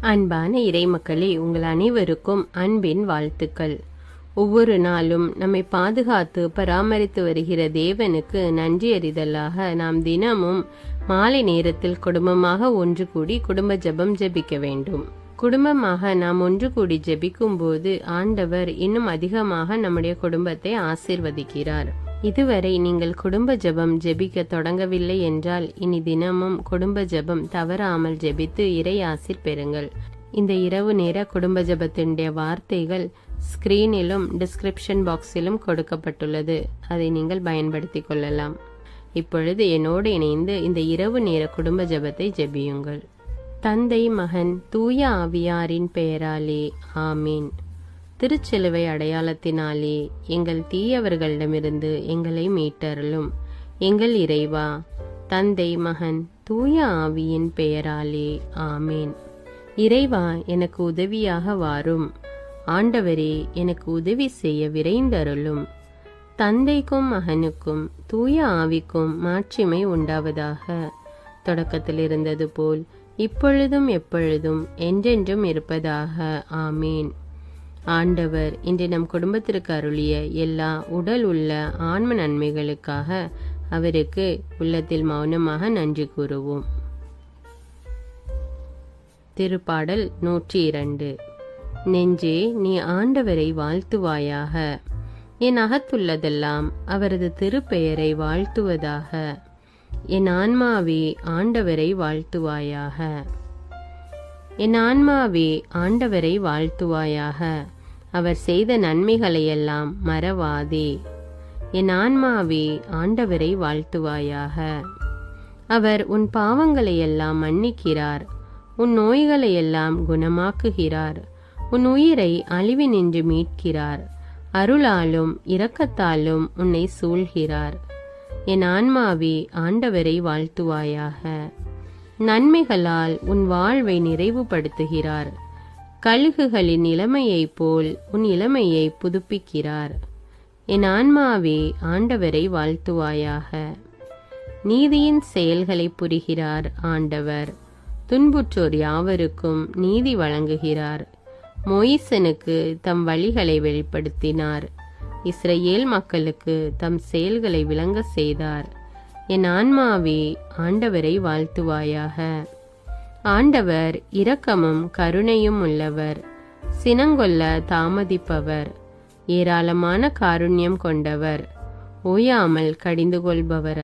அன்பான இறைமக்களே, உங்கள் அனைவருக்கும் அன்பின் வாழ்த்துக்கள். ஒவ்வொரு நாளும் நம்மை பாதுகாத்து பராமரித்து வருகிற தேவனுக்கு நன்றி அறிதலாக நாம் தினமும் மாலை நேரத்தில் குடும்பமாக ஒன்று கூடி குடும்ப ஜெபம் ஜெபிக்க வேண்டும். குடும்பமாக நாம் ஒன்று கூடி ஜெபிக்கும் போது ஆண்டவர் இன்னும் அதிகமாக நம்முடைய குடும்பத்தை ஆசீர்வதிக்கிறார். இதுவரை நீங்கள் குடும்ப ஜெபம் ஜெபிக்க தொடங்கவில்லை என்றால் இனி தினமும் குடும்ப ஜெபம் தவறாமல் ஜெபித்து இறை ஆசீர் பெறுங்கள். இந்த இரவு நேர குடும்ப ஜெபத்தினுடைய வார்த்தைகள் ஸ்கிரீனிலும் டிஸ்கிரிப்ஷன் பாக்ஸிலும் கொடுக்கப்பட்டுள்ளது. அதை நீங்கள் பயன்படுத்திக் கொள்ளலாம். இப்பொழுது என்னோடு இணைந்து இந்த இரவு நேர குடும்ப ஜெபத்தை ஜெபியுங்கள். தந்தை, மகன், தூய ஆவியாரின் பெயராலே ஆமீன். திருச்சிலுவை அடையாளத்தினாலே எங்கள் தீயவர்களிடமிருந்து எங்களை மீட்டருளும். எங்கள் இறைவா, தந்தை, மகன், தூய ஆவியின் பெயராலே ஆமீன். இறைவா, எனக்கு உதவியாக வாரும். ஆண்டவரே, எனக்கு உதவி செய்ய விரைந்தருளும். தந்தைக்கும் மகனுக்கும் தூய ஆவிக்கும் மாட்சிமை உண்டாவதாக. தொடக்கத்தில் இருந்தது போல் இப்பொழுதும் எப்பொழுதும் என்றென்றும் இருப்பதாக. ஆமீன். ஆண்டவர் இன்று நம் குடும்பத்திற்கு அருளிய எல்லா உடல் உள்ள ஆன்ம நன்மைகளுக்காக அவருக்கு உள்ளத்தில் மௌனமாக நன்றி கூறுவோம். திருப்பாடல் 102. நெஞ்சே, நீ ஆண்டவரை வாழ்த்துவாயாக. என் அகத்துள்ளதெல்லாம் அவரது திருப்பெயரை வாழ்த்துவதாக. என் ஆன்மாவே, ஆண்டவரை வாழ்த்துவாயாக. என் ஆன்மாவே, ஆண்டவரை வாழ்த்துவாயாக. அவர் செய்த நன்மைகளையெல்லாம் மறவாதே. என் ஆன்மாவே, ஆண்டவரை வாழ்த்துவாயாக. அவர் உன் பாவங்களையெல்லாம் மன்னிக்கிறார். உன் நோய்களையெல்லாம் குணமாக்குகிறார். உன் உயிரை அழிவினின்று மீட்கிறார். அருளாலும் இரக்கத்தாலும் உன்னை சூழ்கிறார். என் ஆன்மாவே, ஆண்டவரை வாழ்த்துவாயாக. நன்மைகளால் உன் வாழ்வை நிறைவுபடுத்துகிறார். கழுகுகளின் இளமையைப் போல் உன் இளமையை புதுப்பிக்கிறார். என் ஆன்மாவே, ஆண்டவரை வாழ்த்துவாயாக. நீதியின் செயல்களை புரிகிறார் ஆண்டவர். துன்புற்றோர் யாவருக்கும் நீதி வழங்குகிறார். மோயிசனுக்கு தம் வழிகளை வெளிப்படுத்தினார். இஸ்ரவேல் மக்களுக்கு தம் செயல்களை விளங்க செய்தார். என் ஆன்மாவே, ஆண்டவரை வாழ்த்துவாயாக. ஆண்டவர் இரக்கமும் கருணையும் உள்ளவர், சினங்கொள்ள தாமதிப்பவர், ஏராளமான காருண்யம் கொண்டவர், ஓயாமல் கடிந்து கொள்பவர்.